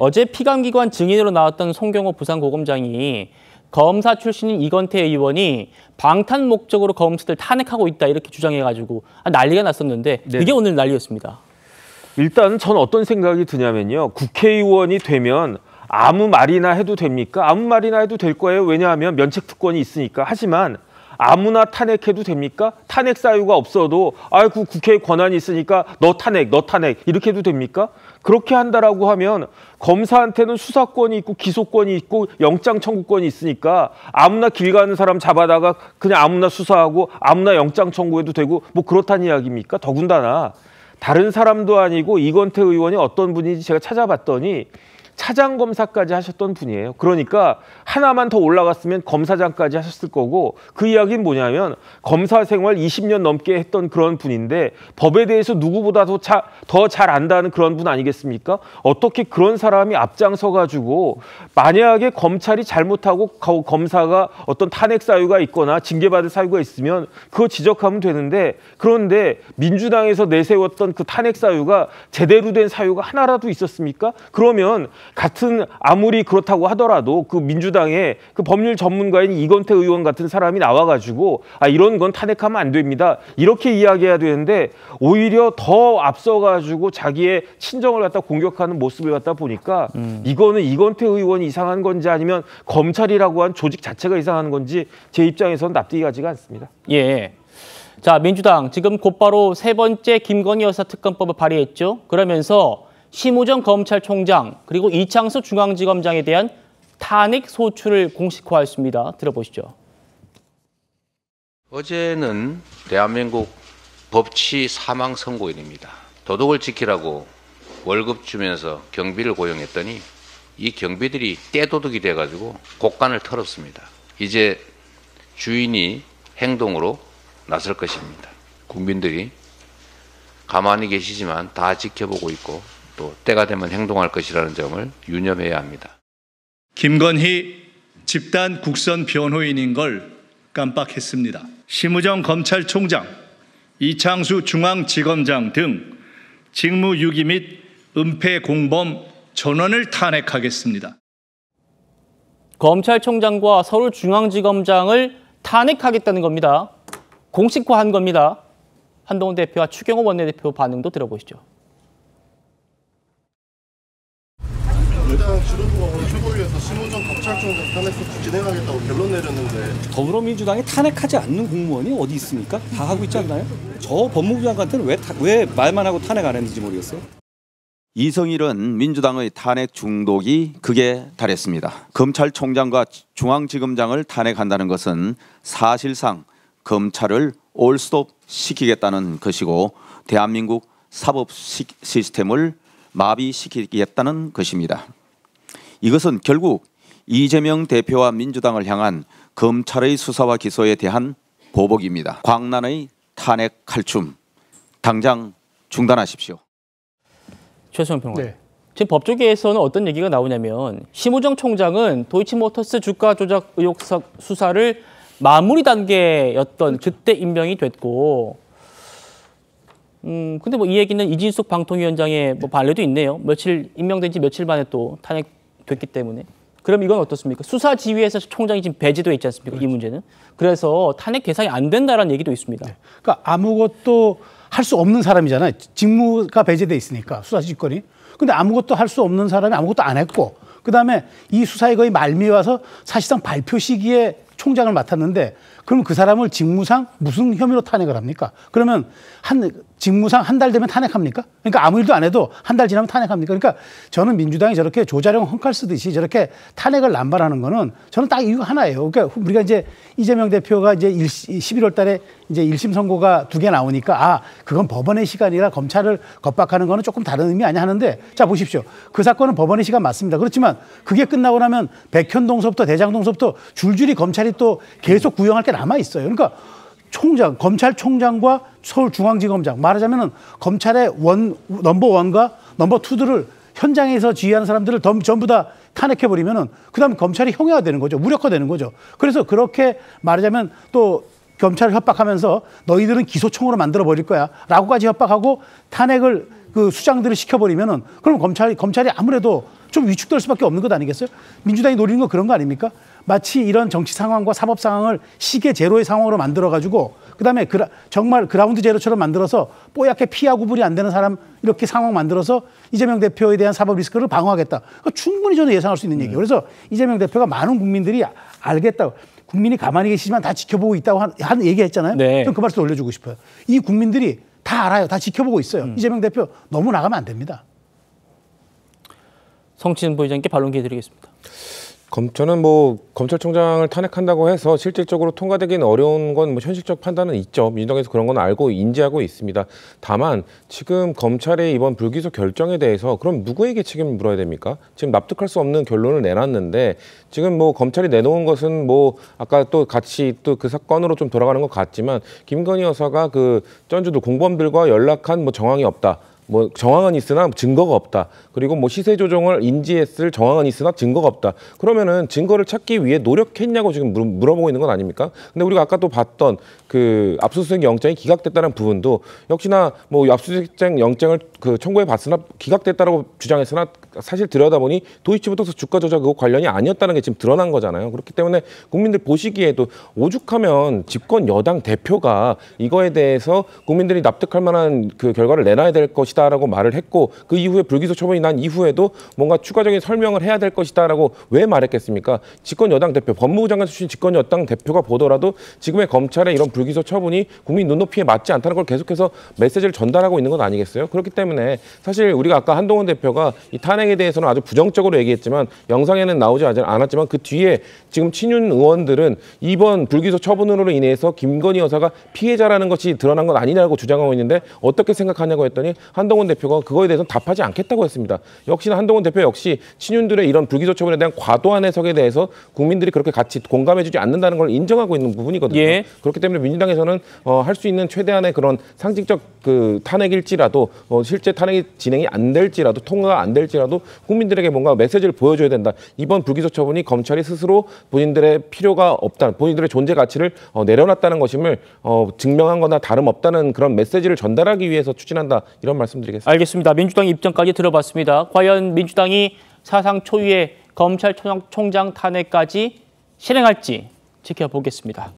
어제 피감기관 증인으로 나왔던 송경호 부산고검장이 검사 출신인 이건태 의원이 방탄 목적으로 검사들 탄핵하고 있다 이렇게 주장해가지고 난리가 났었는데 네. 이게 오늘 난리였습니다. 일단 전 어떤 생각이 드냐면요. 국회의원이 되면 아무 말이나 해도 됩니까? 아무 말이나 해도 될 거예요. 왜냐하면 면책특권이 있으니까. 하지만 아무나 탄핵해도 됩니까? 탄핵 사유가 없어도 아이고 국회에 권한이 있으니까 너 탄핵 이렇게 해도 됩니까? 그렇게 한다라고 하면 검사한테는 수사권이 있고 기소권이 있고 영장 청구권이 있으니까 아무나 길 가는 사람 잡아다가 그냥 아무나 수사하고 아무나 영장 청구해도 되고 뭐 그렇다는 이야기입니까? 더군다나 다른 사람도 아니고 이건태 의원이 어떤 분인지 제가 찾아봤더니 차장검사까지 하셨던 분이에요. 그러니까 하나만 더 올라갔으면 검사장까지 하셨을 거고 그 이야기는 뭐냐면 검사 생활 20년 넘게 했던 그런 분인데 법에 대해서 누구보다도 더 잘 안다는 그런 분 아니겠습니까? 어떻게 그런 사람이 앞장서 가지고 만약에 검찰이 잘못하고 검사가 어떤 탄핵 사유가 있거나 징계받을 사유가 있으면 그거 지적하면 되는데 그런데 민주당에서 내세웠던 그 탄핵 사유가 제대로 된 사유가 하나라도 있었습니까? 그러면 같은 아무리 그렇다고 하더라도 그 민주당의 그 법률 전문가인 이건태 의원 같은 사람이 나와가지고 이런 건 탄핵하면 안 됩니다. 이렇게 이야기해야 되는데 오히려 더 앞서가지고 자기의 친정을 갖다 공격하는 모습을 갖다 보니까 이거는 이건태 의원이 이상한 건지 아니면 검찰이라고 한 조직 자체가 이상한 건지 제 입장에서는 납득이 가지가 않습니다. 예. 자, 민주당 지금 곧바로 세 번째 김건희 여사 특검법을 발의했죠. 그러면서 심우정 검찰총장 그리고 이창수 중앙지검장에 대한 탄핵 소추를 공식화했습니다. 들어보시죠. 어제는 대한민국 법치 사망 선고일입니다. 도덕을 지키라고 월급 주면서 경비를 고용했더니 이 경비들이 떼도둑이 돼가지고 곡간을 털었습니다. 이제 주인이 행동으로 나설 것입니다. 국민들이 가만히 계시지만 다 지켜보고 있고 또 때가 되면 행동할 것이라는 점을 유념해야 합니다. 김건희 집단 국선 변호인인 걸 깜빡했습니다. 심우정 검찰총장, 이창수 중앙지검장 등 직무유기 및 은폐 공범 전원을 탄핵하겠습니다. 검찰총장과 서울중앙지검장을 탄핵하겠다는 겁니다. 공식화한 겁니다. 한동훈 대표와 추경호 원내대표 반응도 들어보시죠. 일단 지도부가 오늘 최고위에서 심우정 검찰총장 탄핵 소추 진행하겠다고 결론 내렸는데 더불어민주당이 탄핵하지 않는 공무원이 어디 있습니까? 다 하고 있지 않나요? 저 법무부 장관한테는 왜 말만 하고 탄핵 안 했는지 모르겠어요. 이성일은 민주당의 탄핵 중독이 극에 달했습니다. 검찰총장과 중앙지검장을 탄핵한다는 것은 사실상 검찰을 올스톱 시키겠다는 것이고 대한민국 사법 시스템을 마비시키겠다는 것입니다. 이것은 결국 이재명 대표와 민주당을 향한 검찰의 수사와 기소에 대한 보복입니다. 광란의 탄핵 칼춤 당장 중단하십시오. 최수영 평론가. 네. 지금 법조계에서는 어떤 얘기가 나오냐면 심우정 총장은 도이치모터스 주가 조작 의혹 수사를 마무리 단계였던 그때 임명이 됐고 근데 뭐 이 얘기는 이진숙 방통위원장의 뭐 반례도 있네요. 임명된 지 며칠 만에 또 탄핵됐기 때문에. 그럼 이건 어떻습니까? 수사 지휘에서 총장이 지금 배제돼 있지 않습니까? 그렇죠. 이 문제는. 그래서 탄핵 대상이 안 된다라는 얘기도 있습니다. 네. 그러니까 아무것도 할 수 없는 사람이잖아요. 직무가 배제돼 있으니까 수사 지휘권이. 근데 아무것도 할 수 없는 사람이 아무것도 안 했고 그다음에 이 수사에 거의 말미에 와서 사실상 발표 시기에 총장을 맡았는데 그럼 그 사람을 직무상 무슨 혐의로 탄핵을 합니까? 그러면 직무상 한 달 되면 탄핵합니까? 그러니까 아무 일도 안 해도 한 달 지나면 탄핵합니까? 그러니까 저는 민주당이 저렇게 조자룡 헝칼 쓰듯이 저렇게 탄핵을 남발하는 거는 저는 딱 이유가 하나예요. 그러니까 우리가 이제 이재명 대표가 이제 11월 달에 이제 1심 선고가 2개 나오니까 그건 법원의 시간이라 검찰을 겁박하는 거는 조금 다른 의미 아니야 하는데 자 보십시오. 그 사건은 법원의 시간 맞습니다. 그렇지만 그게 끝나고 나면 백현동서부터 대장동서부터 줄줄이 검찰이 또 계속 구형할 게 남아 있어요. 그러니까 검찰총장과 서울중앙지검장 말하자면은 검찰의 넘버 1과 넘버 2들을 현장에서 지휘하는 사람들을 전부 다 탄핵해버리면은 그다음에 검찰이 형해화되는 거죠. 무력화되는 거죠. 그래서 그렇게 말하자면 또 검찰을 협박하면서 너희들은 기소청으로 만들어 버릴 거야 라고까지 협박하고 탄핵을 그 수장들을 시켜버리면은 그럼 검찰이 아무래도 좀 위축될 수밖에 없는 것 아니겠어요? 민주당이 노리는 거 그런 거 아닙니까? 마치 이런 정치 상황과 사법 상황을 시계 제로의 상황으로 만들어가지고 그다음에 정말 그라운드 제로처럼 만들어서 뽀얗게 피하 구분이 안 되는 사람 이렇게 상황 만들어서 이재명 대표에 대한 사법 리스크를 방어하겠다. 충분히 저는 예상할 수 있는 얘기예요. 그래서 이재명 대표가 많은 국민들이 알겠다고. 국민이 가만히 계시지만 다 지켜보고 있다고 한 얘기했잖아요. 네. 그 말씀 올려주고 싶어요. 이 국민들이 다 알아요. 다 지켜보고 있어요. 이재명 대표 너무 나가면 안 됩니다. 성진 부의장께 반론 기회 드리겠습니다. 저는 뭐 검찰총장을 탄핵한다고 해서 실질적으로 통과되기는 어려운 건 뭐 현실적 판단은 있죠. 민주당에서 그런 건 알고 인지하고 있습니다. 다만 지금 검찰의 이번 불기소 결정에 대해서 그럼 누구에게 책임을 물어야 됩니까? 지금 납득할 수 없는 결론을 내놨는데 지금 뭐 검찰이 내놓은 것은 뭐 아까 또 같이 또 그 사건으로 좀 돌아가는 것 같지만 김건희 여사가 그 전주도 공범들과 연락한 뭐 정황이 없다. 뭐 정황은 있으나 증거가 없다. 그리고 뭐 시세 조정을 인지했을 정황은 있으나 증거가 없다. 그러면은 증거를 찾기 위해 노력했냐고 지금 물어보고 있는 건 아닙니까? 근데 우리가 아까 또 봤던 그 압수수색 영장이 기각됐다는 부분도 역시나 뭐 압수수색 영장을 그 청구해 봤으나 기각됐다라고 주장했으나 사실 들여다보니 도이치모터스 주가 조작 관련이 아니었다는 게 지금 드러난 거잖아요. 그렇기 때문에 국민들 보시기에도 오죽하면 집권 여당 대표가 이거에 대해서 국민들이 납득할 만한 그 결과를 내놔야 될 것이다라고 말을 했고 그 이후에 불기소 처분이 난 이후에도 뭔가 추가적인 설명을 해야 될 것이다라고 왜 말했겠습니까? 집권 여당 대표, 법무부 장관 출신 집권 여당 대표가 보더라도 지금의 검찰의 이런 불기소 처분이 국민 눈높이에 맞지 않다는 걸 계속해서 메시지를 전달하고 있는 것 아니겠어요? 그렇기 때문에 사실 우리가 아까 한동훈 대표가 이 탄핵에 대해서는 아주 부정적으로 얘기했지만 영상에는 나오지 않았지만 그 뒤에 지금 친윤 의원들은 이번 불기소 처분으로 인해서 김건희 여사가 피해자라는 것이 드러난 건 아니냐고 주장하고 있는데 어떻게 생각하냐고 했더니 한동훈 대표가 그거에 대해서는 답하지 않겠다고 했습니다. 역시나 한동훈 대표 역시 친윤들의 이런 불기소 처분에 대한 과도한 해석에 대해서 국민들이 그렇게 같이 공감해주지 않는다는 걸 인정하고 있는 부분이거든요. 예. 그렇기 때문에 민주당에서는 할 수 있는 최대한의 그런 상징적 그 탄핵일지라도 실제 탄핵이 진행이 안 될지라도 통과가 안 될지라도 국민들에게 뭔가 메시지를 보여줘야 된다. 이번 불기소 처분이 검찰이 스스로 본인들의 필요가 없다, 본인들의 존재 가치를 내려놨다는 것임을 증명한 거나 다름없다는 그런 메시지를 전달하기 위해서 추진한다. 이런 말씀드리겠습니다. 알겠습니다. 민주당 입장까지 들어봤습니다. 과연 민주당이 사상 초유의 검찰총장 탄핵까지 실행할지 지켜보겠습니다.